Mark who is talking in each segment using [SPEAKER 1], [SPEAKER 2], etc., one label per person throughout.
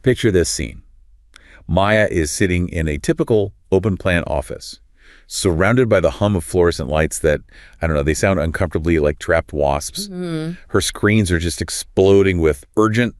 [SPEAKER 1] Picture this scene. Maya is sitting in a typical open-plan office, surrounded by the hum of fluorescent lights that, I don't know, they sound uncomfortably like trapped wasps. Her screens are just exploding with urgent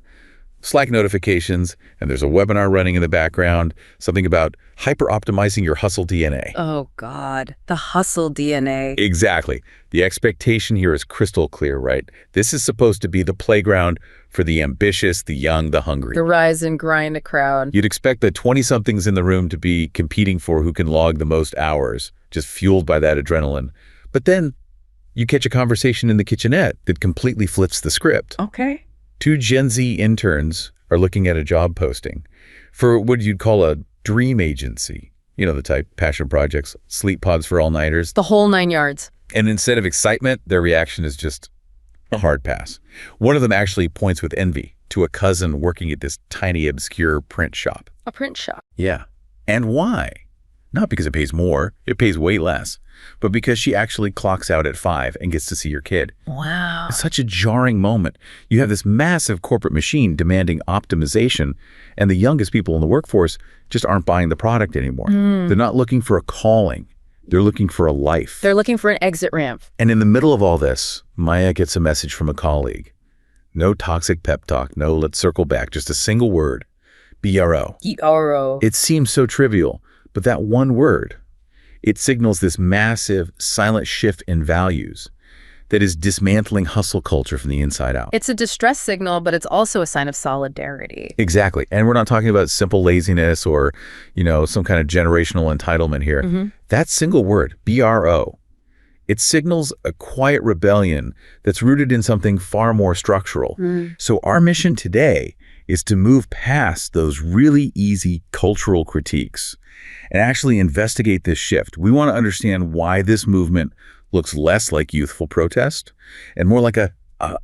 [SPEAKER 1] Slack notifications, and there's a webinar running in the background, something about hyper-optimizing your hustle DNA.
[SPEAKER 2] Oh, God. The hustle DNA.
[SPEAKER 1] Exactly. The expectation here is crystal clear, right? This is supposed to be the playground for the ambitious, the young, the hungry.
[SPEAKER 2] The rise and grind crowd.
[SPEAKER 1] You'd expect the 20-somethings in the room to be competing for who can log the most hours, just fueled by that adrenaline. But then you catch a conversation in the kitchenette that completely flips the script.
[SPEAKER 2] Okay.
[SPEAKER 1] Two Gen Z interns are looking at a job posting for what you'd call a dream agency. You know, the type, passion projects, sleep pods for all-nighters.
[SPEAKER 2] The whole 9 yards.
[SPEAKER 1] And instead of excitement, their reaction is just a hard pass. One of them actually points with envy to a cousin working at this tiny, obscure print shop.
[SPEAKER 2] A print shop.
[SPEAKER 1] Yeah. And why? Not because it pays more, it pays way less, but because she actually clocks out at 5 and gets to see your kid.
[SPEAKER 2] Wow.
[SPEAKER 1] It's such a jarring moment. You have this massive corporate machine demanding optimization, and the youngest people in the workforce just aren't buying the product anymore. They're not looking for a calling. They're looking for a life.
[SPEAKER 2] They're looking for an exit ramp.
[SPEAKER 1] And in the middle of all this, Maya gets a message from a colleague. No toxic pep talk, no let's circle back, just a single word. BRO.
[SPEAKER 2] BRO.
[SPEAKER 1] It seems so trivial, but that one word, it signals this massive, silent shift in values that is dismantling hustle culture from the inside out.
[SPEAKER 2] It's a distress signal, but it's also a sign of solidarity.
[SPEAKER 1] Exactly. And we're not talking about simple laziness or, you know, some kind of generational entitlement here. That single word, BRO, it signals a quiet rebellion that's rooted in something far more structural. So our mission today is to move past those really easy cultural critiques and actually investigate this shift. We want to understand why this movement looks less like youthful protest and more like a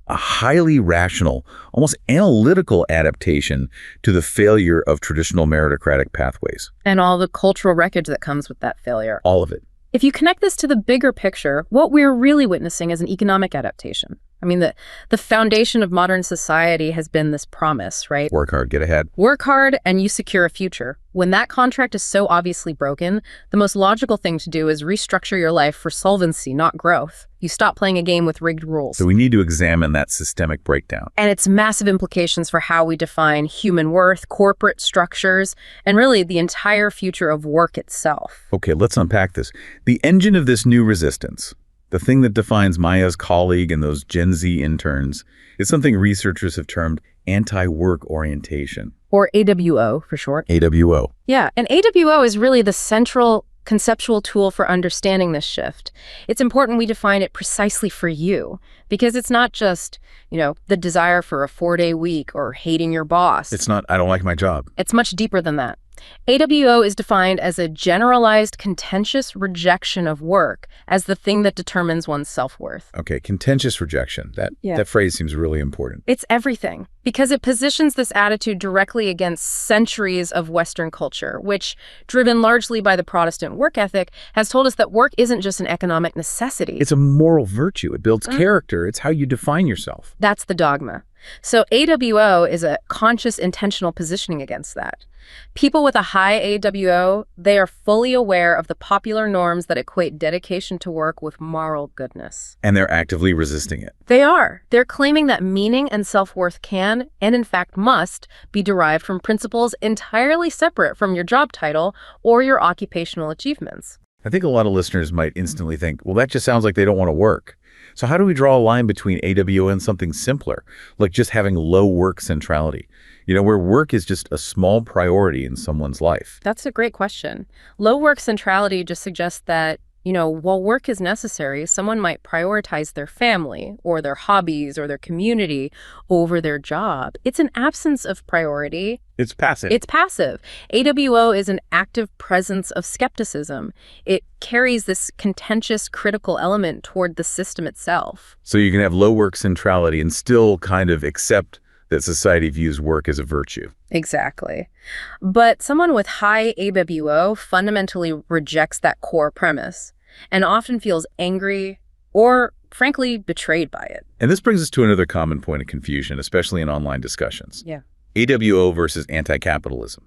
[SPEAKER 1] highly rational, almost analytical adaptation to the failure of traditional meritocratic pathways.
[SPEAKER 2] And all the cultural wreckage that comes with that failure.
[SPEAKER 1] All of it.
[SPEAKER 2] If you connect this to the bigger picture, what we're really witnessing is an economic adaptation. I mean, the foundation of modern society has been this promise, right?
[SPEAKER 1] Work hard, get ahead.
[SPEAKER 2] Work hard and you secure a future. When that contract is so obviously broken, the most logical thing to do is restructure your life for solvency, not growth. You stop playing a game with rigged rules.
[SPEAKER 1] So we need to examine that systemic breakdown.
[SPEAKER 2] And its massive implications for how we define human worth, corporate structures, and really the entire future of work itself.
[SPEAKER 1] Okay, let's unpack this. The engine of this new resistance, the thing that defines Maya's colleague and those Gen Z interns, is something researchers have termed anti-work orientation.
[SPEAKER 2] Or AWO for short.
[SPEAKER 1] AWO.
[SPEAKER 2] Yeah, and AWO is really the central conceptual tool for understanding this shift. It's important we define it precisely for you, because it's not just, you know, the desire for a 4-day week or hating your boss.
[SPEAKER 1] It's not, I don't like my job.
[SPEAKER 2] It's much deeper than that. AWO is defined as a generalized contentious rejection of work as the thing that determines one's self-worth.
[SPEAKER 1] Okay, contentious rejection. That phrase seems really important.
[SPEAKER 2] It's everything, because it positions this attitude directly against centuries of Western culture, which, driven largely by the Protestant work ethic, has told us that work isn't just an economic necessity.
[SPEAKER 1] It's a moral virtue. It builds character. It's how you define yourself.
[SPEAKER 2] That's the dogma. So AWO is a conscious, intentional positioning against that. People with a high AWO, they are fully aware of the popular norms that equate dedication to work with moral goodness.
[SPEAKER 1] And they're actively resisting it.
[SPEAKER 2] They are. They're claiming that meaning and self-worth can, and in fact must, be derived from principles entirely separate from your job title or your occupational achievements.
[SPEAKER 1] I think a lot of listeners might instantly think, well, that just sounds like they don't want to work. So how do we draw a line between AWO and something simpler, like just having low work centrality? You know, where work is just a small priority in someone's life.
[SPEAKER 2] That's a great question. Low work centrality just suggests that, you know, while work is necessary, someone might prioritize their family or their hobbies or their community over their job. It's an absence of priority.
[SPEAKER 1] It's passive.
[SPEAKER 2] It's passive. AWO is an active presence of skepticism. It carries this contentious, critical element toward the system itself.
[SPEAKER 1] So you can have low work centrality and still kind of accept that society views work as a virtue.
[SPEAKER 2] Exactly. But someone with high AWO fundamentally rejects that core premise and often feels angry or, frankly, betrayed by it.
[SPEAKER 1] And this brings us to another common point of confusion, especially in online discussions.
[SPEAKER 2] Yeah.
[SPEAKER 1] AWO versus anti-capitalism.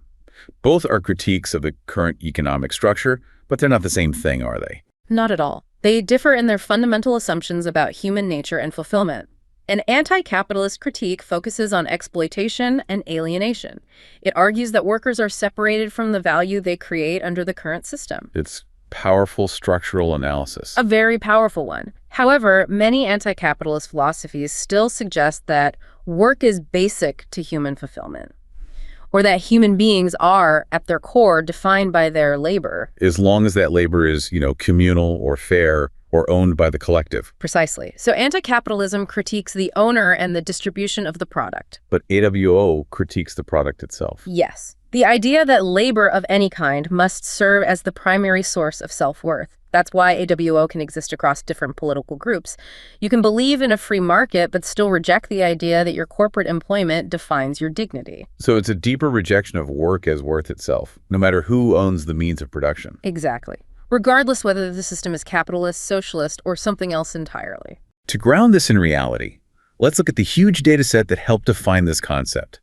[SPEAKER 1] Both are critiques of the current economic structure, but they're not the same thing, are they?
[SPEAKER 2] Not at all. They differ in their fundamental assumptions about human nature and fulfillment. An anti-capitalist critique focuses on exploitation and alienation. It argues that workers are separated from the value they create under the current system.
[SPEAKER 1] It's powerful structural analysis.
[SPEAKER 2] A very powerful one. However, many anti-capitalist philosophies still suggest that work is basic to human fulfillment, or that human beings are, at their core, defined by their labor.
[SPEAKER 1] As long as that labor is, communal or fair or owned by the collective.
[SPEAKER 2] Precisely. So anti-capitalism critiques the owner and the distribution of the product.
[SPEAKER 1] But AWO critiques the product itself.
[SPEAKER 2] Yes. The idea that labor of any kind must serve as the primary source of self-worth. That's why AWO can exist across different political groups. You can believe in a free market, but still reject the idea that your corporate employment defines your dignity.
[SPEAKER 1] So it's a deeper rejection of work as worth itself, no matter who owns the means of production.
[SPEAKER 2] Exactly. Regardless whether the system is capitalist, socialist, or something else entirely.
[SPEAKER 1] To ground this in reality, let's look at the huge data set that helped define this concept.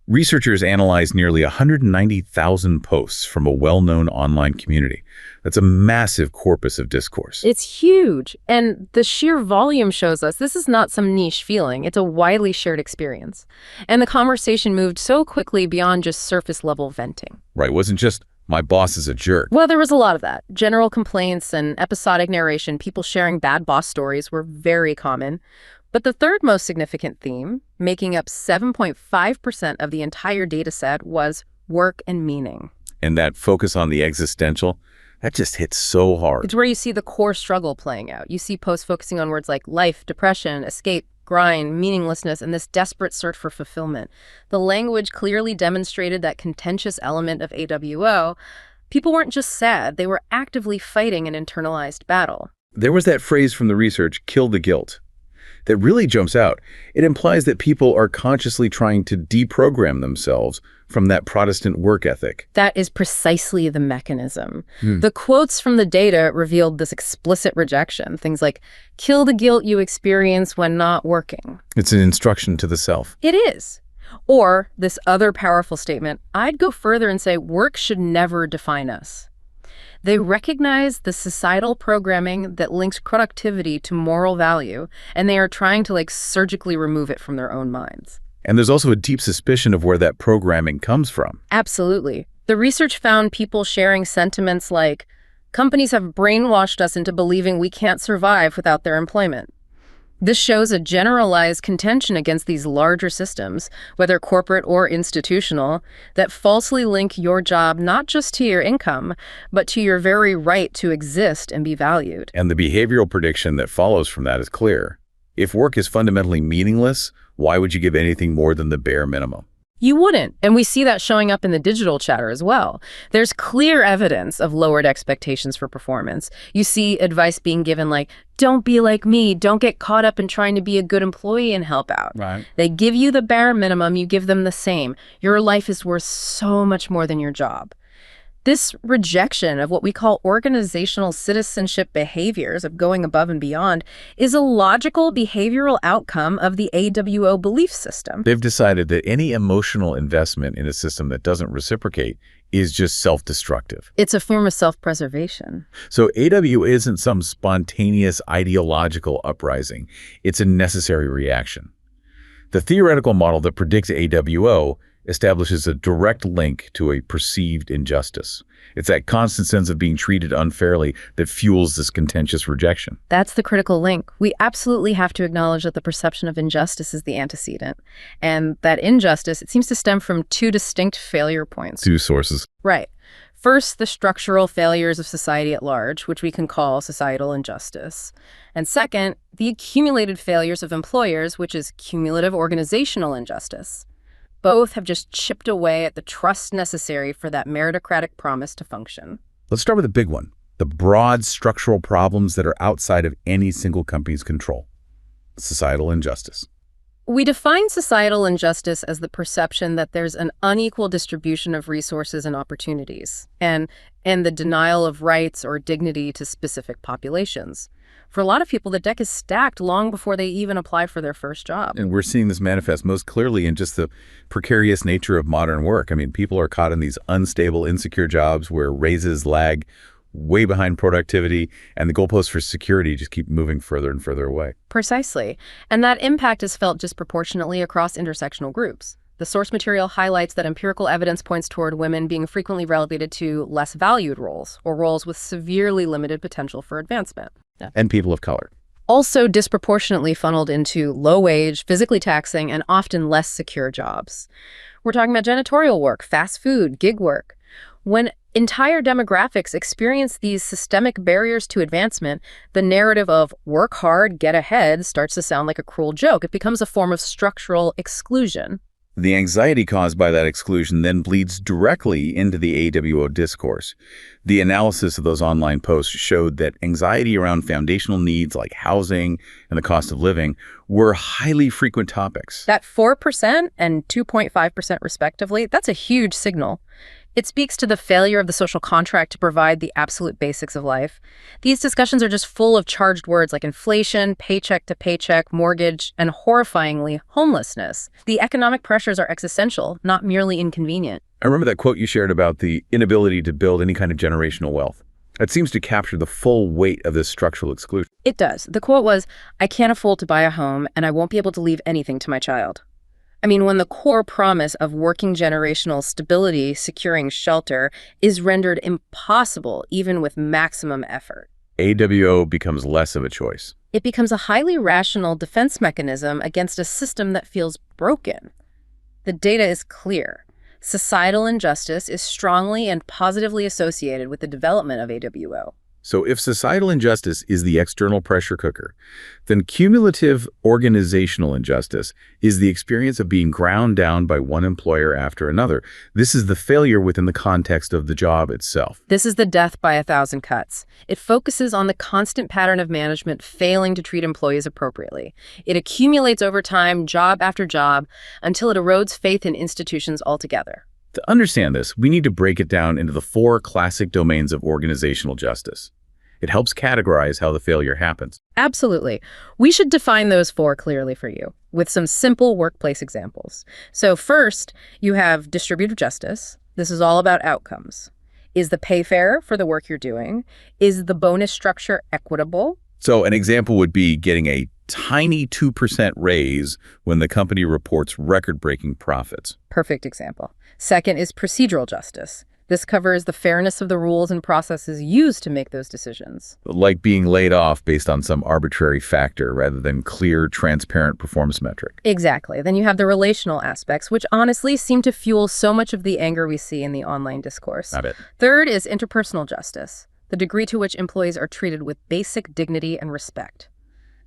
[SPEAKER 1] Researchers analyzed nearly 190,000 posts from a well-known online community. That's a massive corpus of discourse.
[SPEAKER 2] It's huge, and the sheer volume shows us this is not some niche feeling. It's a widely shared experience. And the conversation moved so quickly beyond just surface-level venting.
[SPEAKER 1] Right, it wasn't just, my boss is a jerk.
[SPEAKER 2] Well, there was a lot of that. General complaints and episodic narration, people sharing bad boss stories were very common. But the third most significant theme, making up 7.5% of the entire data set, was work and meaning.
[SPEAKER 1] And that focus on the existential, that just hits so hard.
[SPEAKER 2] It's where you see the core struggle playing out. You see posts focusing on words like life, depression, escape, grind, meaninglessness, and this desperate search for fulfillment. The language clearly demonstrated that contentious element of AWO. People weren't just sad, they were actively fighting an internalized battle.
[SPEAKER 1] There was that phrase from the research, kill the guilt, that really jumps out. It implies that people are consciously trying to deprogram themselves from that Protestant work ethic.
[SPEAKER 2] That is precisely the mechanism. The quotes from the data revealed this explicit rejection. Things like, kill the guilt you experience when not working.
[SPEAKER 1] It's an instruction to the self.
[SPEAKER 2] It is. Or this other powerful statement, I'd go further and say work should never define us. They recognize the societal programming that links productivity to moral value, and they are trying to surgically remove it from their own minds.
[SPEAKER 1] And there's also a deep suspicion of where that programming comes from.
[SPEAKER 2] Absolutely. The research found people sharing sentiments like, companies have brainwashed us into believing we can't survive without their employment. This shows a generalized contention against these larger systems, whether corporate or institutional, that falsely link your job not just to your income, but to your very right to exist and be valued.
[SPEAKER 1] And the behavioral prediction that follows from that is clear. If work is fundamentally meaningless, why would you give anything more than the bare minimum?
[SPEAKER 2] You wouldn't, and we see that showing up in the digital chatter as well. There's clear evidence of lowered expectations for performance. You see advice being given like, don't be like me, don't get caught up in trying to be a good employee and help out.
[SPEAKER 1] Right.
[SPEAKER 2] They give you the bare minimum, you give them the same. Your life is worth so much more than your job. This rejection of what we call organizational citizenship behaviors of going above and beyond is a logical behavioral outcome of the AWO belief system.
[SPEAKER 1] They've decided that any emotional investment in a system that doesn't reciprocate is just self-destructive.
[SPEAKER 2] It's a form of self-preservation.
[SPEAKER 1] So AWO isn't some spontaneous ideological uprising. It's a necessary reaction. The theoretical model that predicts AWO establishes a direct link to a perceived injustice. It's that constant sense of being treated unfairly that fuels this contentious rejection.
[SPEAKER 2] That's the critical link. We absolutely have to acknowledge that the perception of injustice is the antecedent. And that injustice, it seems to stem from two distinct failure points.
[SPEAKER 1] Two sources.
[SPEAKER 2] Right. First, the structural failures of society at large, which we can call societal injustice. And second, the accumulated failures of employers, which is cumulative organizational injustice. Both have just chipped away at the trust necessary for that meritocratic promise to function.
[SPEAKER 1] Let's start with the big one, the broad structural problems that are outside of any single company's control. Societal injustice.
[SPEAKER 2] We define societal injustice as the perception that there's an unequal distribution of resources and opportunities, and the denial of rights or dignity to specific populations. For a lot of people, the deck is stacked long before they even apply for their first job.
[SPEAKER 1] And we're seeing this manifest most clearly in just the precarious nature of modern work. I mean, people are caught in these unstable, insecure jobs where raises lag way behind productivity, and the goalposts for security just keep moving further and further away.
[SPEAKER 2] Precisely. And that impact is felt disproportionately across intersectional groups. The source material highlights that empirical evidence points toward women being frequently relegated to less valued roles, or roles with severely limited potential for advancement.
[SPEAKER 1] And people of color.
[SPEAKER 2] Also disproportionately funneled into low-wage, physically taxing, and often less secure jobs. We're talking about janitorial work, fast food, gig work. When entire demographics experience these systemic barriers to advancement, the narrative of work hard, get ahead starts to sound like a cruel joke. It becomes a form of structural exclusion.
[SPEAKER 1] The anxiety caused by that exclusion then bleeds directly into the AWO discourse. The analysis of those online posts showed that anxiety around foundational needs like housing and the cost of living were highly frequent topics.
[SPEAKER 2] That 4% and 2.5% respectively, that's a huge signal. It speaks to the failure of the social contract to provide the absolute basics of life. These discussions are just full of charged words like inflation, paycheck to paycheck, mortgage, and horrifyingly, homelessness. The economic pressures are existential, not merely inconvenient.
[SPEAKER 1] I remember that quote you shared about the inability to build any kind of generational wealth. That seems to capture the full weight of this structural exclusion.
[SPEAKER 2] It does. The quote was, "I can't afford to buy a home, and I won't be able to leave anything to my child." I mean, when the core promise of working generational stability, securing shelter, is rendered impossible even with maximum effort.
[SPEAKER 1] AWO becomes less of a choice.
[SPEAKER 2] It becomes a highly rational defense mechanism against a system that feels broken. The data is clear. Societal injustice is strongly and positively associated with the development of AWO.
[SPEAKER 1] So if societal injustice is the external pressure cooker, then cumulative organizational injustice is the experience of being ground down by one employer after another. This is the failure within the context of the job itself.
[SPEAKER 2] This is the death by a thousand cuts. It focuses on the constant pattern of management failing to treat employees appropriately. It accumulates over time, job after job, until it erodes faith in institutions altogether.
[SPEAKER 1] To understand this, we need to break it down into the 4 classic domains of organizational justice. It helps categorize how the failure happens.
[SPEAKER 2] Absolutely. We should define those 4 clearly for you with some simple workplace examples. So first, you have distributive justice. This is all about outcomes. Is the pay fair for the work you're doing? Is the bonus structure equitable?
[SPEAKER 1] So an example would be getting a tiny 2% raise when the company reports record-breaking profits.
[SPEAKER 2] Perfect example. Second is procedural justice. This covers the fairness of the rules and processes used to make those decisions.
[SPEAKER 1] Like being laid off based on some arbitrary factor rather than clear, transparent performance metric.
[SPEAKER 2] Exactly. Then you have the relational aspects, which honestly seem to fuel so much of the anger we see in the online discourse.
[SPEAKER 1] Got it.
[SPEAKER 2] Third is interpersonal justice, the degree to which employees are treated with basic dignity and respect.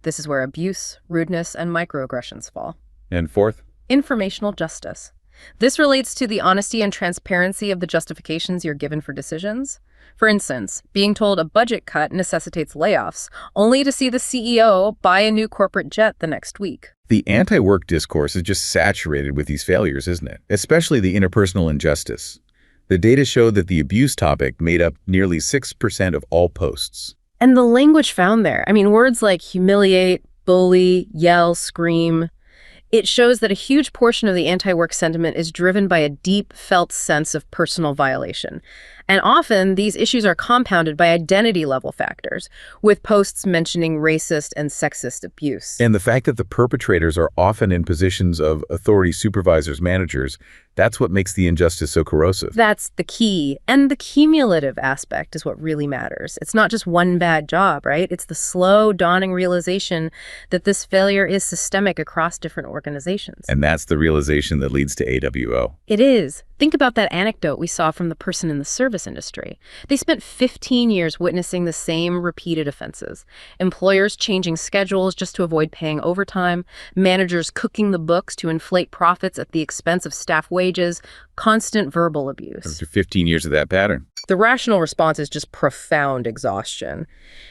[SPEAKER 2] This is where abuse, rudeness, and microaggressions fall.
[SPEAKER 1] And fourth?
[SPEAKER 2] Informational justice. This relates to the honesty and transparency of the justifications you're given for decisions. For instance, being told a budget cut necessitates layoffs, only to see the CEO buy a new corporate jet the next week.
[SPEAKER 1] The anti-work discourse is just saturated with these failures, isn't it? Especially the interpersonal injustice. The data show that the abuse topic made up nearly 6% of all posts.
[SPEAKER 2] And the language found there, words like humiliate, bully, yell, scream. It shows that a huge portion of the anti-work sentiment is driven by a deep felt sense of personal violation. And often, these issues are compounded by identity-level factors, with posts mentioning racist and sexist abuse.
[SPEAKER 1] And the fact that the perpetrators are often in positions of authority, supervisors, managers, that's what makes the injustice so corrosive.
[SPEAKER 2] That's the key. And the cumulative aspect is what really matters. It's not just one bad job, right? It's the slow, dawning realization that this failure is systemic across different organizations.
[SPEAKER 1] And that's the realization that leads to AWO.
[SPEAKER 2] It is. Think about that anecdote we saw from the person in the service industry. They spent 15 years witnessing the same repeated offenses. Employers changing schedules just to avoid paying overtime, managers cooking the books to inflate profits at the expense of staff wages, constant verbal abuse.
[SPEAKER 1] After 15 years of that pattern.
[SPEAKER 2] The rational response is just profound exhaustion.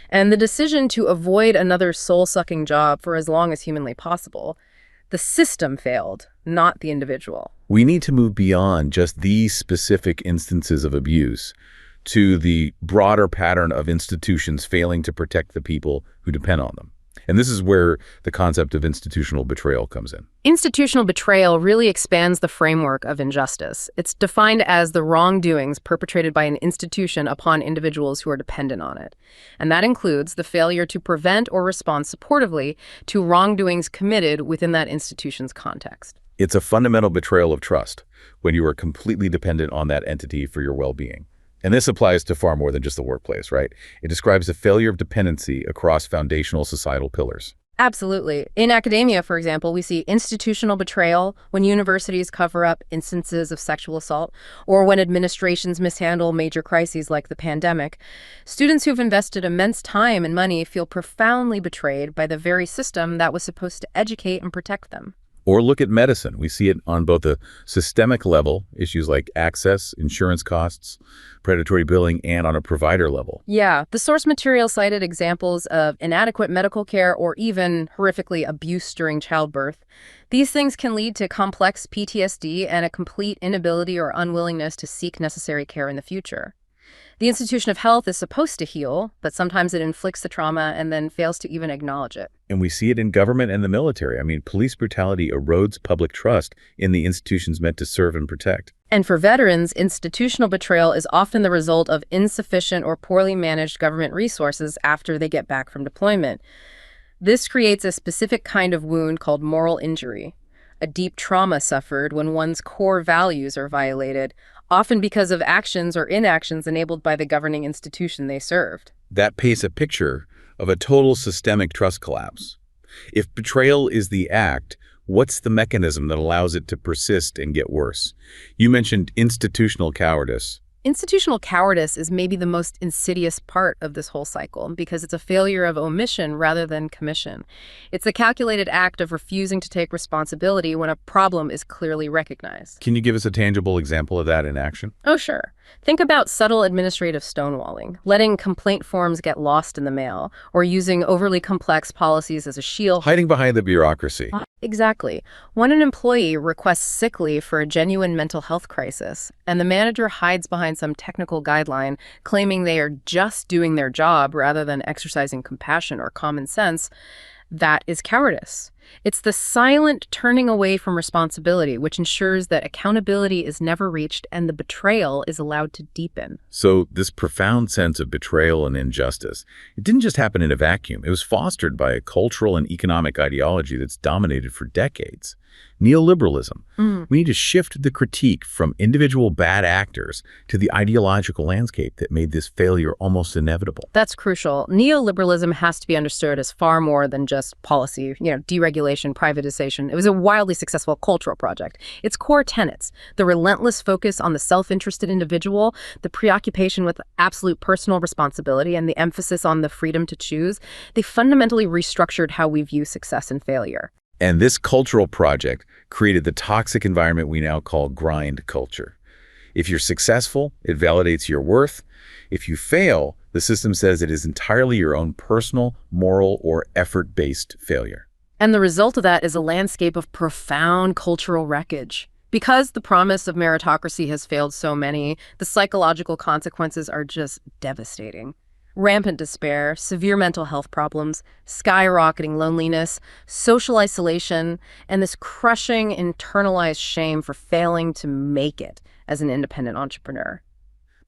[SPEAKER 2] And the decision to avoid another soul-sucking job for as long as humanly possible. The system failed, not the individual.
[SPEAKER 1] We need to move beyond just these specific instances of abuse to the broader pattern of institutions failing to protect the people who depend on them. And this is where the concept of institutional betrayal comes in.
[SPEAKER 2] Institutional betrayal really expands the framework of injustice. It's defined as the wrongdoings perpetrated by an institution upon individuals who are dependent on it. And that includes the failure to prevent or respond supportively to wrongdoings committed within that institution's context.
[SPEAKER 1] It's a fundamental betrayal of trust when you are completely dependent on that entity for your well-being. And this applies to far more than just the workplace, right? It describes a failure of dependency across foundational societal pillars.
[SPEAKER 2] Absolutely. In academia, for example, we see institutional betrayal when universities cover up instances of sexual assault or when administrations mishandle major crises like the pandemic. Students who've invested immense time and money feel profoundly betrayed by the very system that was supposed to educate and protect them.
[SPEAKER 1] Or look at medicine. We see it on both a systemic level, issues like access, insurance costs, predatory billing, and on a provider level.
[SPEAKER 2] Yeah, the source material cited examples of inadequate medical care or even, horrifically, abuse during childbirth. These things can lead to complex PTSD and a complete inability or unwillingness to seek necessary care in the future. The institution of health is supposed to heal, but sometimes it inflicts the trauma and then fails to even acknowledge it.
[SPEAKER 1] And we see it in government and the military. I mean, police brutality erodes public trust in the institutions meant to serve and protect.
[SPEAKER 2] And for veterans, institutional betrayal is often the result of insufficient or poorly managed government resources after they get back from deployment. This creates a specific kind of wound called moral injury, a deep trauma suffered when one's core values are violated, often because of actions or inactions enabled by the governing institution they served.
[SPEAKER 1] That paints a picture of a total systemic trust collapse. If betrayal is the act, what's the mechanism that allows it to persist and get worse? You mentioned institutional cowardice.
[SPEAKER 2] Institutional cowardice is maybe the most insidious part of this whole cycle because it's a failure of omission rather than commission. It's the calculated act of refusing to take responsibility when a problem is clearly recognized.
[SPEAKER 1] Can you give us a tangible example of that in action?
[SPEAKER 2] Oh, sure. Think about subtle administrative stonewalling, letting complaint forms get lost in the mail, or using overly complex policies as a shield.
[SPEAKER 1] Hiding behind the bureaucracy.
[SPEAKER 2] Exactly. When an employee requests sick leave for a genuine mental health crisis, and the manager hides behind some technical guideline claiming they are just doing their job rather than exercising compassion or common sense, that is cowardice. It's the silent turning away from responsibility, which ensures that accountability is never reached and the betrayal is allowed to deepen.
[SPEAKER 1] So this profound sense of betrayal and injustice, it didn't just happen in a vacuum. It was fostered by a cultural and economic ideology that's dominated for decades. Neoliberalism. We need to shift the critique from individual bad actors to the ideological landscape that made this failure almost inevitable.
[SPEAKER 2] That's crucial. Neoliberalism has to be understood as far more than just policy, deregulation, privatization. It was a wildly successful cultural project. Its core tenets, the relentless focus on the self-interested individual, the preoccupation with absolute personal responsibility, and the emphasis on the freedom to choose, they fundamentally restructured how we view success and failure.
[SPEAKER 1] And this cultural project created the toxic environment we now call grind culture. If you're successful, it validates your worth. If you fail, the system says it is entirely your own personal, moral, or effort-based failure.
[SPEAKER 2] And the result of that is a landscape of profound cultural wreckage. Because the promise of meritocracy has failed so many, the psychological consequences are just devastating. Rampant despair, severe mental health problems, skyrocketing loneliness, social isolation, and this crushing internalized shame for failing to make it as an independent entrepreneur.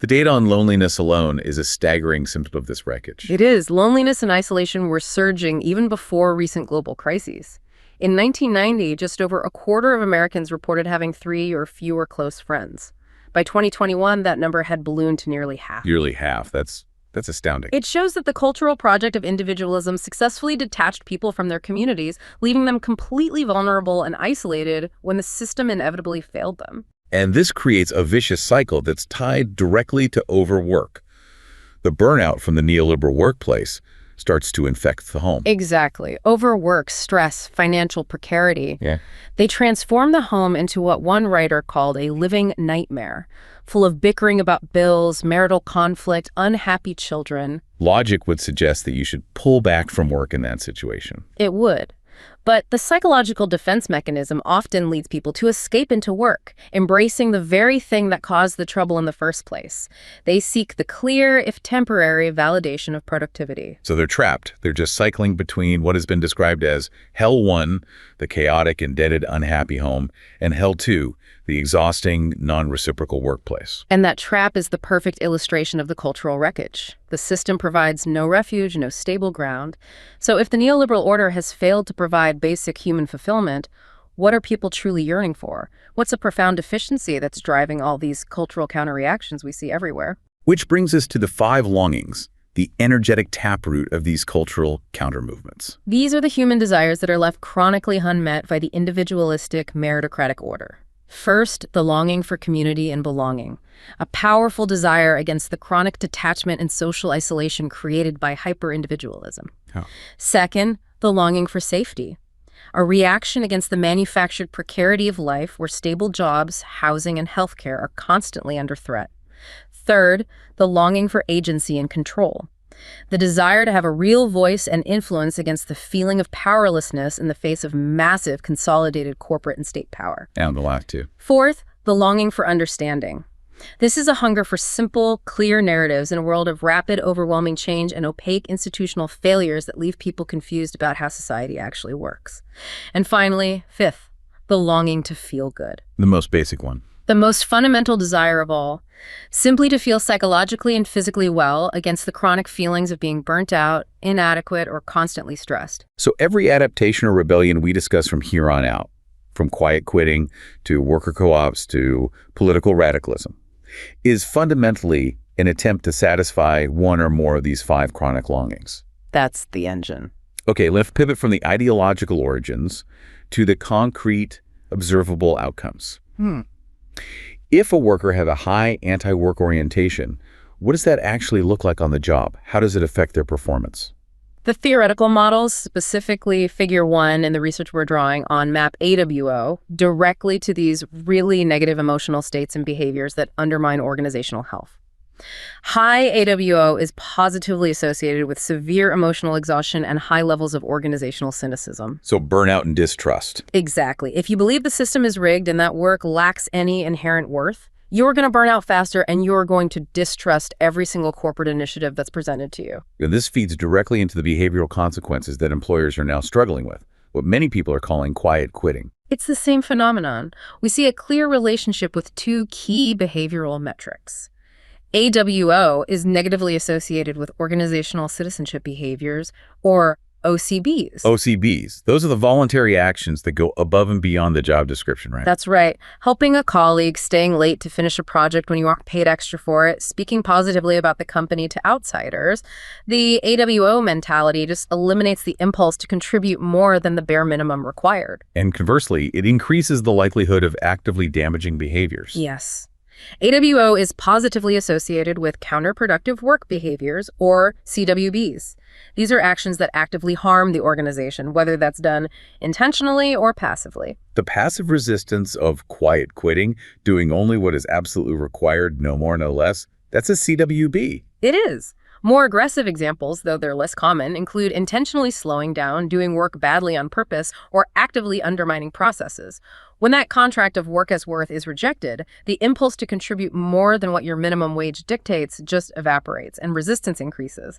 [SPEAKER 1] The data on loneliness alone is a staggering symptom of this wreckage.
[SPEAKER 2] It is. Loneliness and isolation were surging even before recent global crises. In 1990, just over a quarter of Americans reported having 3 or fewer close friends. By 2021, that number had ballooned to nearly half.
[SPEAKER 1] Nearly half. That's astounding.
[SPEAKER 2] It shows that the cultural project of individualism successfully detached people from their communities, leaving them completely vulnerable and isolated when the system inevitably failed them.
[SPEAKER 1] And this creates a vicious cycle that's tied directly to overwork. The burnout from the neoliberal workplace starts to infect the home.
[SPEAKER 2] Exactly. Overwork, stress, financial precarity.
[SPEAKER 1] Yeah.
[SPEAKER 2] They transform the home into what one writer called a living nightmare, full of bickering about bills, marital conflict, unhappy children.
[SPEAKER 1] Logic would suggest that you should pull back from work in that situation.
[SPEAKER 2] It would. But the psychological defense mechanism often leads people to escape into work, embracing the very thing that caused the trouble in the first place. They seek the clear, if temporary, validation of productivity.
[SPEAKER 1] So they're trapped. They're just cycling between what has been described as Hell 1, the chaotic, indebted, unhappy home, and Hell 2, the exhausting, non-reciprocal workplace.
[SPEAKER 2] And that trap is the perfect illustration of the cultural wreckage. The system provides no refuge, no stable ground. So if the neoliberal order has failed to provide basic human fulfillment, what are people truly yearning for? What's a profound deficiency that's driving all these cultural counterreactions we see everywhere?
[SPEAKER 1] Which brings us to the 5 longings, the energetic taproot of these cultural counter-movements.
[SPEAKER 2] These are the human desires that are left chronically unmet by the individualistic, meritocratic order. First, the longing for community and belonging, a powerful desire against the chronic detachment and social isolation created by hyper-individualism.
[SPEAKER 1] Oh.
[SPEAKER 2] Second, the longing for safety, a reaction against the manufactured precarity of life where stable jobs, housing, and healthcare are constantly under threat. Third, the longing for agency and control, the desire to have a real voice and influence against the feeling of powerlessness in the face of massive consolidated corporate and state power.
[SPEAKER 1] And the last 2.
[SPEAKER 2] Fourth, the longing for understanding. This is a hunger for simple, clear narratives in a world of rapid, overwhelming change and opaque institutional failures that leave people confused about how society actually works. And finally, fifth, the longing to feel good.
[SPEAKER 1] The most basic one.
[SPEAKER 2] The most fundamental desire of all, simply to feel psychologically and physically well against the chronic feelings of being burnt out, inadequate, or constantly stressed.
[SPEAKER 1] So every adaptation or rebellion we discuss from here on out, from quiet quitting to worker co-ops to political radicalism, is fundamentally an attempt to satisfy one or more of these 5 chronic longings.
[SPEAKER 2] That's the engine.
[SPEAKER 1] Okay, let's pivot from the ideological origins to the concrete, observable outcomes. If a worker has a high anti-work orientation, what does that actually look like on the job? How does it affect their performance?
[SPEAKER 2] The theoretical models, specifically Figure 1 in the research we're drawing on map AWO, directly to these really negative emotional states and behaviors that undermine organizational health. High AWO is positively associated with severe emotional exhaustion and high levels of organizational cynicism.
[SPEAKER 1] So burnout and distrust.
[SPEAKER 2] Exactly. If you believe the system is rigged and that work lacks any inherent worth, you're going to burn out faster and you're going to distrust every single corporate initiative that's presented to you.
[SPEAKER 1] And this feeds directly into the behavioral consequences that employers are now struggling with, what many people are calling quiet quitting.
[SPEAKER 2] It's the same phenomenon. We see a clear relationship with 2 key behavioral metrics. AWO is negatively associated with organizational citizenship behaviors, or OCBs.
[SPEAKER 1] OCBs. Those are the voluntary actions that go above and beyond the job description, right?
[SPEAKER 2] That's right. Helping a colleague, staying late to finish a project when you aren't paid extra for it, speaking positively about the company to outsiders. The AWO mentality just eliminates the impulse to contribute more than the bare minimum required.
[SPEAKER 1] And conversely, it increases the likelihood of actively damaging behaviors.
[SPEAKER 2] Yes. AWO is positively associated with counterproductive work behaviors, or CWBs. These are actions that actively harm the organization, whether that's done intentionally or passively.
[SPEAKER 1] The passive resistance of quiet quitting, doing only what is absolutely required, no more, no less, that's a CWB.
[SPEAKER 2] It is. More aggressive examples, though they're less common, include intentionally slowing down, doing work badly on purpose, or actively undermining processes. When that contract of work as worth is rejected, the impulse to contribute more than what your minimum wage dictates just evaporates, and resistance increases.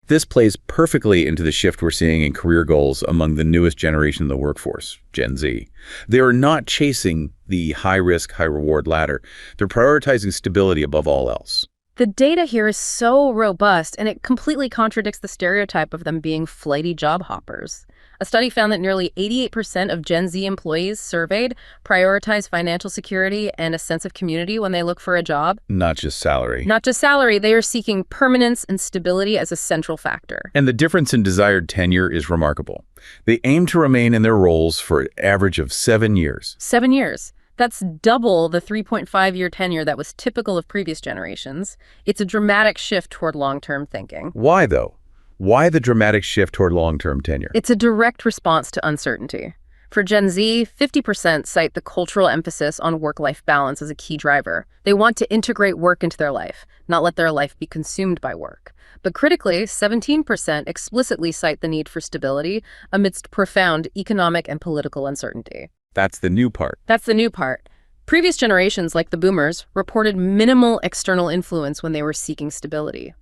[SPEAKER 1] This plays perfectly into the shift we're seeing in career goals among the newest generation in the workforce, Gen Z. They are not chasing the high-risk, high-reward ladder. They're prioritizing stability above all else.
[SPEAKER 2] The data here is so robust, and it completely contradicts the stereotype of them being flighty job hoppers. A study found that nearly 88% of Gen Z employees surveyed prioritize financial security and a sense of community when they look for a job.
[SPEAKER 1] Not just salary.
[SPEAKER 2] Not just salary, they are seeking permanence and stability as a central factor.
[SPEAKER 1] And the difference in desired tenure is remarkable. They aim to remain in their roles for an average of 7 years.
[SPEAKER 2] 7 years. That's double the 3.5-year tenure that was typical of previous generations. It's a dramatic shift toward long-term thinking.
[SPEAKER 1] Why, though? Why the dramatic shift toward long-term tenure?
[SPEAKER 2] It's a direct response to uncertainty. For Gen Z, 50% cite the cultural emphasis on work-life balance as a key driver. They want to integrate work into their life, not let their life be consumed by work. But critically, 17% explicitly cite the need for stability amidst profound economic and political uncertainty.
[SPEAKER 1] That's the new part.
[SPEAKER 2] That's the new part. Previous generations, like the boomers, reported minimal external influence when they were seeking stability.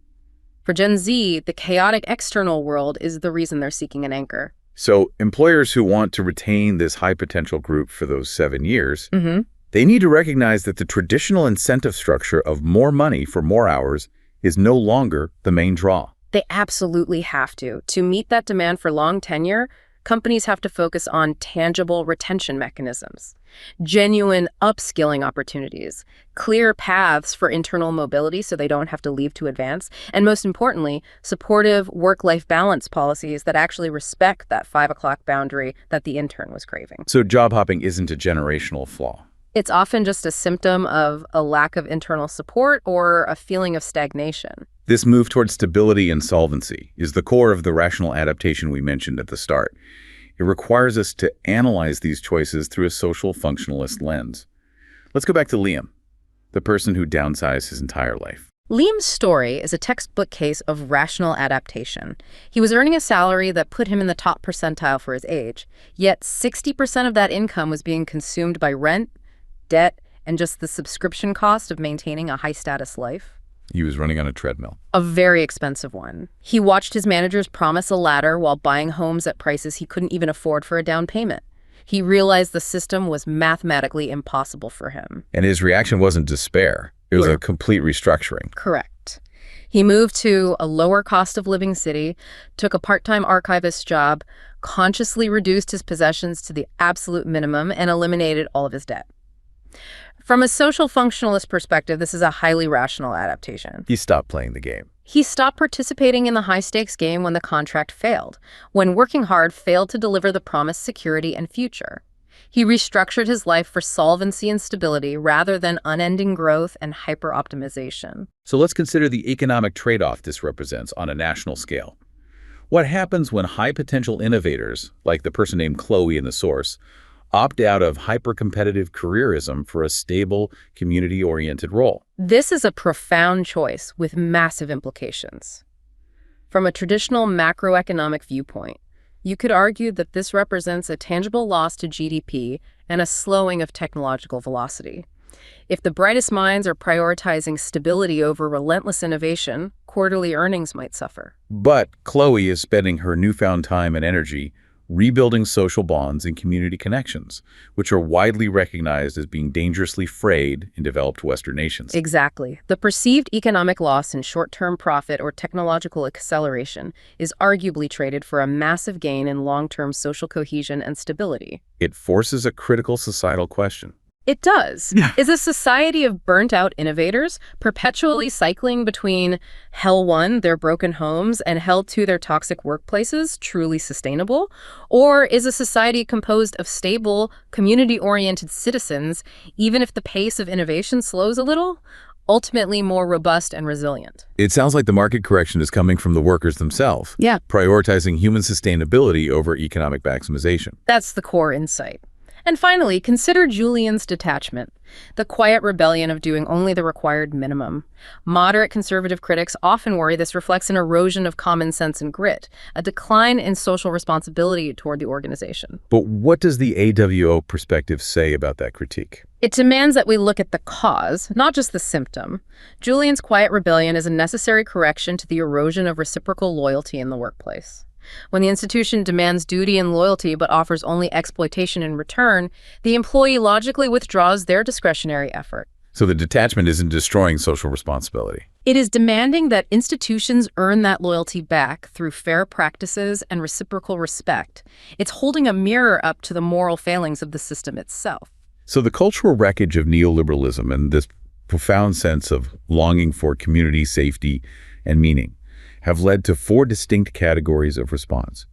[SPEAKER 2] For Gen Z, the chaotic external world is the reason they're seeking an anchor.
[SPEAKER 1] So employers who want to retain this high potential group for those 7 years, they need to recognize that the traditional incentive structure of more money for more hours is no longer the main draw.
[SPEAKER 2] They absolutely have to. To meet that demand for long tenure, companies have to focus on tangible retention mechanisms, genuine upskilling opportunities, clear paths for internal mobility so they don't have to leave to advance, and most importantly, supportive work-life balance policies that actually respect that 5 o'clock boundary that the intern was craving.
[SPEAKER 1] So job hopping isn't a generational flaw.
[SPEAKER 2] It's often just a symptom of a lack of internal support or a feeling of stagnation.
[SPEAKER 1] This move towards stability and solvency is the core of the rational adaptation we mentioned at the start. It requires us to analyze these choices through a social functionalist lens. Let's go back to Liam, the person who downsized his entire life.
[SPEAKER 2] Liam's story is a textbook case of rational adaptation. He was earning a salary that put him in the top percentile for his age, yet 60% of that income was being consumed by rent, debt, and just the subscription cost of maintaining a high-status life.
[SPEAKER 1] He was running on a treadmill.
[SPEAKER 2] A very expensive one. He watched his managers promise a ladder while buying homes at prices he couldn't even afford for a down payment. He realized the system was mathematically impossible for him.
[SPEAKER 1] And his reaction wasn't despair. It was a complete restructuring.
[SPEAKER 2] Correct. He moved to a lower cost of living city, took a part-time archivist job, consciously reduced his possessions to the absolute minimum, and eliminated all of his debt. From a social functionalist perspective, this is a highly rational adaptation.
[SPEAKER 1] He stopped playing the game.
[SPEAKER 2] He stopped participating in the high-stakes game when the contract failed, when working hard failed to deliver the promised security and future. He restructured his life for solvency and stability rather than unending growth and hyper-optimization.
[SPEAKER 1] So let's consider the economic trade-off this represents on a national scale. What happens when high-potential innovators, like the person named Chloe in the source, opt out of hyper-competitive careerism for a stable, community-oriented role?
[SPEAKER 2] This is a profound choice with massive implications. From a traditional macroeconomic viewpoint, you could argue that this represents a tangible loss to GDP and a slowing of technological velocity. If the brightest minds are prioritizing stability over relentless innovation, quarterly earnings might suffer.
[SPEAKER 1] But Chloe is spending her newfound time and energy rebuilding social bonds and community connections, which are widely recognized as being dangerously frayed in developed Western nations.
[SPEAKER 2] Exactly. The perceived economic loss in short-term profit or technological acceleration is arguably traded for a massive gain in long-term social cohesion and stability.
[SPEAKER 1] It forces a critical societal question.
[SPEAKER 2] It does. Is a society of burnt-out innovators perpetually cycling between hell 1, their broken homes, and hell 2, their toxic workplaces, truly sustainable? Or is a society composed of stable, community-oriented citizens, even if the pace of innovation slows a little, ultimately more robust and resilient?
[SPEAKER 1] It sounds like the market correction is coming from the workers themselves, prioritizing human sustainability over economic maximization.
[SPEAKER 2] That's the core insight. And finally, consider Julian's detachment, the quiet rebellion of doing only the required minimum. Moderate conservative critics often worry this reflects an erosion of common sense and grit, a decline in social responsibility toward the organization.
[SPEAKER 1] But what does the AWO perspective say about that critique?
[SPEAKER 2] It demands that we look at the cause, not just the symptom. Julian's quiet rebellion is a necessary correction to the erosion of reciprocal loyalty in the workplace. When the institution demands duty and loyalty but offers only exploitation in return, the employee logically withdraws their discretionary effort.
[SPEAKER 1] So the detachment isn't destroying social responsibility.
[SPEAKER 2] It is demanding that institutions earn that loyalty back through fair practices and reciprocal respect. It's holding a mirror up to the moral failings of the system itself.
[SPEAKER 1] So the cultural wreckage of neoliberalism and this profound sense of longing for community, safety, and meaning have led to 4 distinct categories of response.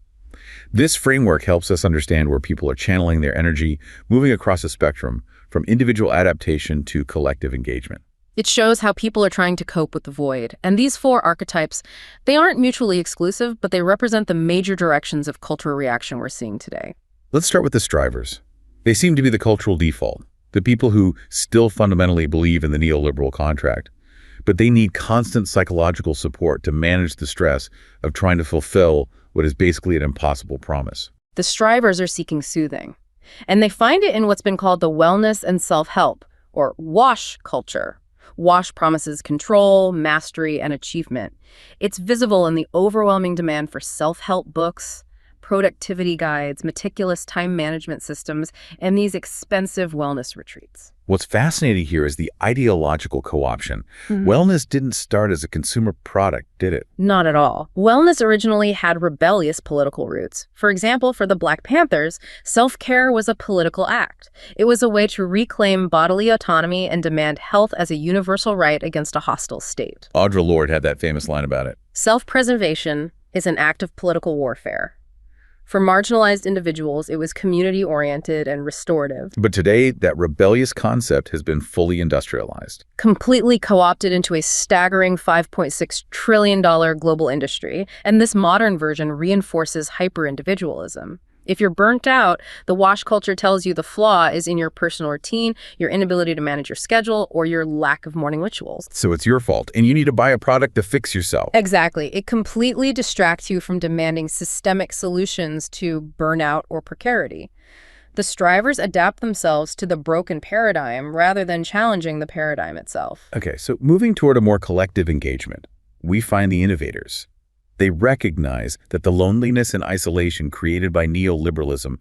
[SPEAKER 1] This framework helps us understand where people are channeling their energy, moving across a spectrum from individual adaptation to collective engagement.
[SPEAKER 2] It shows how people are trying to cope with the void. And these 4 archetypes, they aren't mutually exclusive, but they represent the major directions of cultural reaction we're seeing today.
[SPEAKER 1] Let's start with the strivers. They seem to be the cultural default, the people who still fundamentally believe in the neoliberal contract, but they need constant psychological support to manage the stress of trying to fulfill what is basically an impossible promise.
[SPEAKER 2] The strivers are seeking soothing, and they find it in what's been called the wellness and self-help, or WASH culture. WASH promises control, mastery, and achievement. It's visible in the overwhelming demand for self-help books, productivity guides, meticulous time management systems, and these expensive wellness retreats.
[SPEAKER 1] What's fascinating here is the ideological co-option. Wellness didn't start as a consumer product, did it?
[SPEAKER 2] Not at all. Wellness originally had rebellious political roots. For example, for the Black Panthers, self-care was a political act. It was a way to reclaim bodily autonomy and demand health as a universal right against a hostile state.
[SPEAKER 1] Audre Lorde had that famous line about it.
[SPEAKER 2] Self-preservation is an act of political warfare. For marginalized individuals, it was community-oriented and restorative.
[SPEAKER 1] But today, that rebellious concept has been fully industrialized.
[SPEAKER 2] Completely co-opted into a staggering $5.6 trillion global industry, and this modern version reinforces hyper-individualism. If you're burnt out, the WASH culture tells you the flaw is in your personal routine, your inability to manage your schedule, or your lack of morning rituals.
[SPEAKER 1] So it's your fault, and you need to buy a product to fix yourself.
[SPEAKER 2] Exactly. It completely distracts you from demanding systemic solutions to burnout or precarity. The strivers adapt themselves to the broken paradigm rather than challenging the paradigm itself.
[SPEAKER 1] Okay, so moving toward a more collective engagement, we find the innovators. They recognize that the loneliness and isolation created by neoliberalism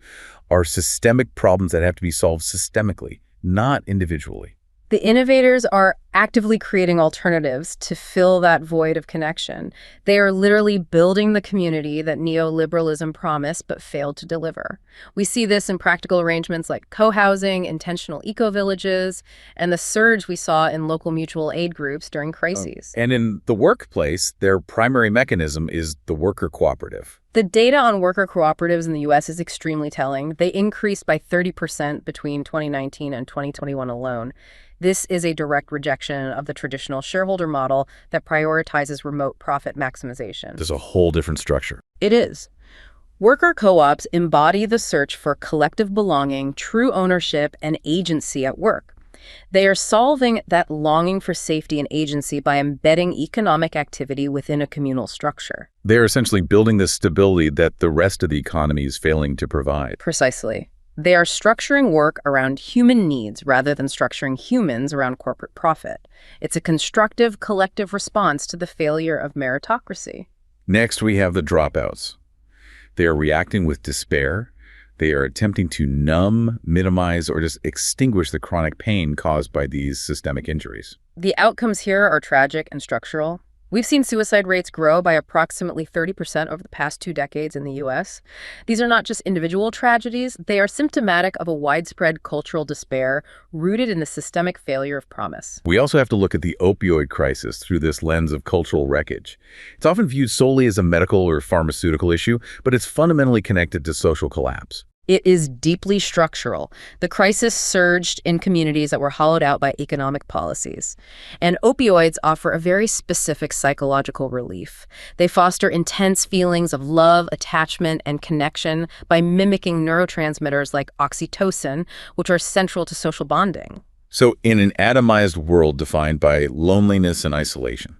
[SPEAKER 1] are systemic problems that have to be solved systemically, not individually.
[SPEAKER 2] The innovators are actively creating alternatives to fill that void of connection. They are literally building the community that neoliberalism promised but failed to deliver. We see this in practical arrangements like co-housing, intentional eco-villages, and the surge we saw in local mutual aid groups during crises.
[SPEAKER 1] And in the workplace, their primary mechanism is the worker cooperative.
[SPEAKER 2] The data on worker cooperatives in the U.S. is extremely telling. They increased by 30% between 2019 and 2021 alone. This is a direct rejection of the traditional shareholder model that prioritizes remote profit maximization.
[SPEAKER 1] There's a whole different structure.
[SPEAKER 2] It is. Worker co-ops embody the search for collective belonging, true ownership, and agency at work. They are solving that longing for safety and agency by embedding economic activity within a communal structure.
[SPEAKER 1] They're essentially building the stability that the rest of the economy is failing to provide.
[SPEAKER 2] Precisely. They are structuring work around human needs rather than structuring humans around corporate profit. It's a constructive, collective response to the failure of meritocracy.
[SPEAKER 1] Next, we have the dropouts. They are reacting with despair. They are attempting to numb, minimize, or just extinguish the chronic pain caused by these systemic injuries.
[SPEAKER 2] The outcomes here are tragic and structural. We've seen suicide rates grow by approximately 30% over the past 2 decades in the U.S. These are not just individual tragedies, they are symptomatic of a widespread cultural despair rooted in the systemic failure of promise.
[SPEAKER 1] We also have to look at the opioid crisis through this lens of cultural wreckage. It's often viewed solely as a medical or pharmaceutical issue, but it's fundamentally connected to social collapse.
[SPEAKER 2] It is deeply structural. The crisis surged in communities that were hollowed out by economic policies. And opioids offer a very specific psychological relief. They foster intense feelings of love, attachment, and connection by mimicking neurotransmitters like oxytocin, which are central to social bonding.
[SPEAKER 1] So in an atomized world defined by loneliness and isolation,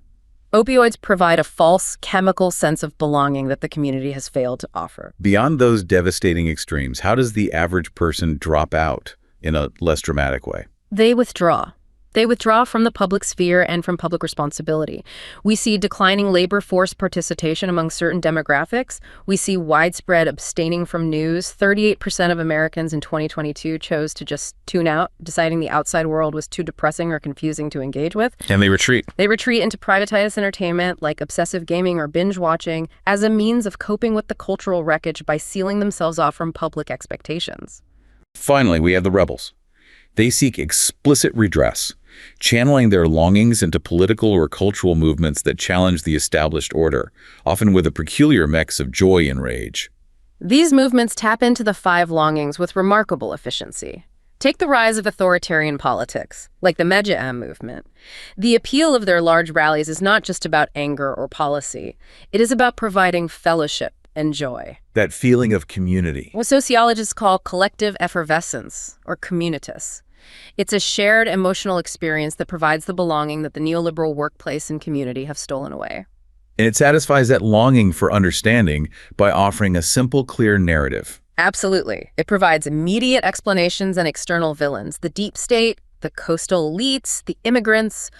[SPEAKER 2] opioids provide a false chemical sense of belonging that the community has failed to offer.
[SPEAKER 1] beyond those devastating extremes, how does the average person drop out in a less dramatic way?
[SPEAKER 2] They withdraw. They withdraw from the public sphere and from public responsibility. We see declining labor force participation among certain demographics. We see widespread abstaining from news. 38% of Americans in 2022 chose to just tune out, deciding the outside world was too depressing or confusing to engage with.
[SPEAKER 1] And they retreat.
[SPEAKER 2] They retreat into privatized entertainment like obsessive gaming or binge watching as a means of coping with the cultural wreckage by sealing themselves off from public expectations.
[SPEAKER 1] Finally, we have the rebels. They seek explicit redress, channeling their longings into political or cultural movements that challenge the established order, often with a peculiar mix of joy and rage.
[SPEAKER 2] These movements tap into the 5 longings with remarkable efficiency. Take the rise of authoritarian politics, like the Medjugorje movement. The appeal of their large rallies is not just about anger or policy. It is about providing fellowship, and joy.
[SPEAKER 1] That feeling of community.
[SPEAKER 2] What sociologists call collective effervescence, or communitas. It's a shared emotional experience that provides the belonging that the neoliberal workplace and community have stolen away.
[SPEAKER 1] And it satisfies that longing for understanding by offering a simple, clear narrative.
[SPEAKER 2] Absolutely. It provides immediate explanations and external villains, the deep state, the coastal elites, the immigrants,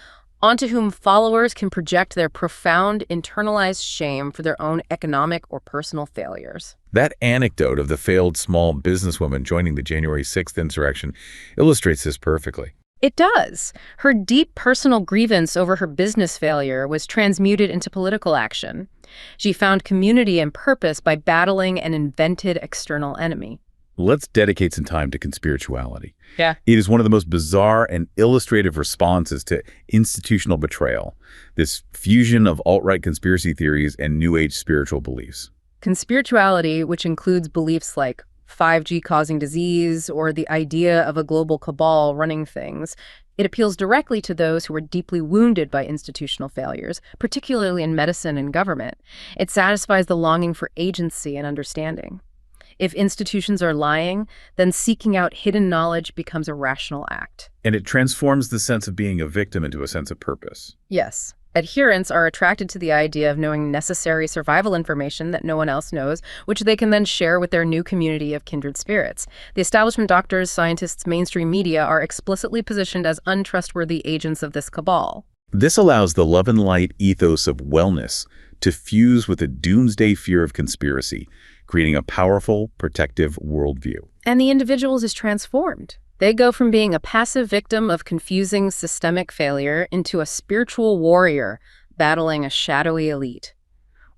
[SPEAKER 2] onto whom followers can project their profound internalized shame for their own economic or personal failures.
[SPEAKER 1] That anecdote of the failed small businesswoman joining the January 6th insurrection illustrates this perfectly.
[SPEAKER 2] It does. Her deep personal grievance over her business failure was transmuted into political action. She found community and purpose by battling an invented external enemy.
[SPEAKER 1] Let's dedicate some time to conspirituality.
[SPEAKER 2] Yeah.
[SPEAKER 1] It is one of the most bizarre and illustrative responses to institutional betrayal, this fusion of alt-right conspiracy theories and New Age spiritual beliefs.
[SPEAKER 2] Conspirituality, which includes beliefs like 5G causing disease or the idea of a global cabal running things, it appeals directly to those who are deeply wounded by institutional failures, particularly in medicine and government. It satisfies the longing for agency and understanding. If institutions are lying, then seeking out hidden knowledge becomes a rational act.
[SPEAKER 1] And it transforms the sense of being a victim into a sense of purpose.
[SPEAKER 2] Yes. Adherents are attracted to the idea of knowing necessary survival information that no one else knows, which they can then share with their new community of kindred spirits. The establishment doctors, scientists, mainstream media are explicitly positioned as untrustworthy agents of this cabal.
[SPEAKER 1] This allows the love and light ethos of wellness to fuse with a doomsday fear of conspiracy, creating a powerful, protective worldview.
[SPEAKER 2] And the individuals is transformed. They go from being a passive victim of confusing systemic failure into a spiritual warrior battling a shadowy elite.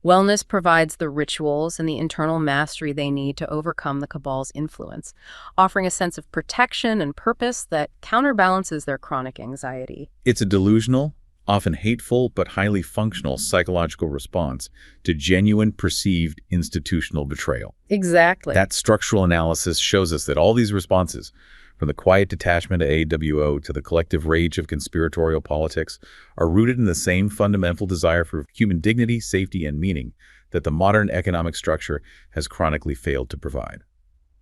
[SPEAKER 2] Wellness provides the rituals and the internal mastery they need to overcome the cabal's influence, offering a sense of protection and purpose that counterbalances their chronic anxiety.
[SPEAKER 1] It's a delusional, often hateful but highly functional psychological response to genuine perceived institutional betrayal.
[SPEAKER 2] Exactly.
[SPEAKER 1] That structural analysis shows us that all these responses, from the quiet detachment of AWO to the collective rage of conspiratorial politics, are rooted in the same fundamental desire for human dignity, safety, and meaning that the modern economic structure has chronically failed to provide.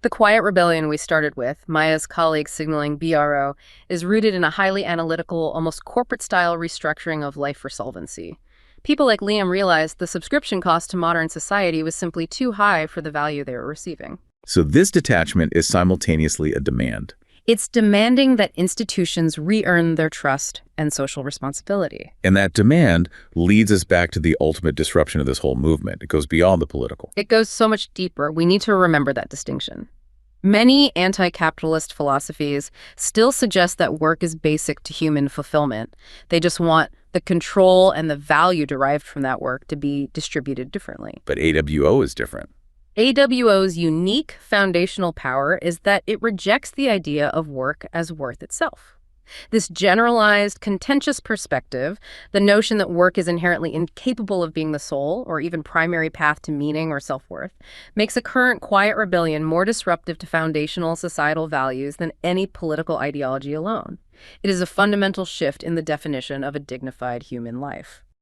[SPEAKER 2] The quiet rebellion we started with, Maya's colleagues signaling BRO, is rooted in a highly analytical, almost corporate-style restructuring of life for solvency. People like Liam realized the subscription cost to modern society was simply too high for the value they were receiving.
[SPEAKER 1] So this detachment is simultaneously a demand.
[SPEAKER 2] It's demanding that institutions re-earn their trust and social responsibility.
[SPEAKER 1] And that demand leads us back to the ultimate disruption of this whole movement. It goes beyond the political.
[SPEAKER 2] It goes so much deeper. We need to remember that distinction. Many anti-capitalist philosophies still suggest that work is basic to human fulfillment. They just want the control and the value derived from that work to be distributed differently.
[SPEAKER 1] But AWO is different.
[SPEAKER 2] AWO's unique foundational power is that it rejects the idea of work as worth itself. This generalized, contentious perspective, the notion that work is inherently incapable of being the sole or even primary path to meaning or self-worth, makes a current quiet rebellion more disruptive to foundational societal values than any political ideology alone. It is a fundamental shift in the definition of a dignified human life.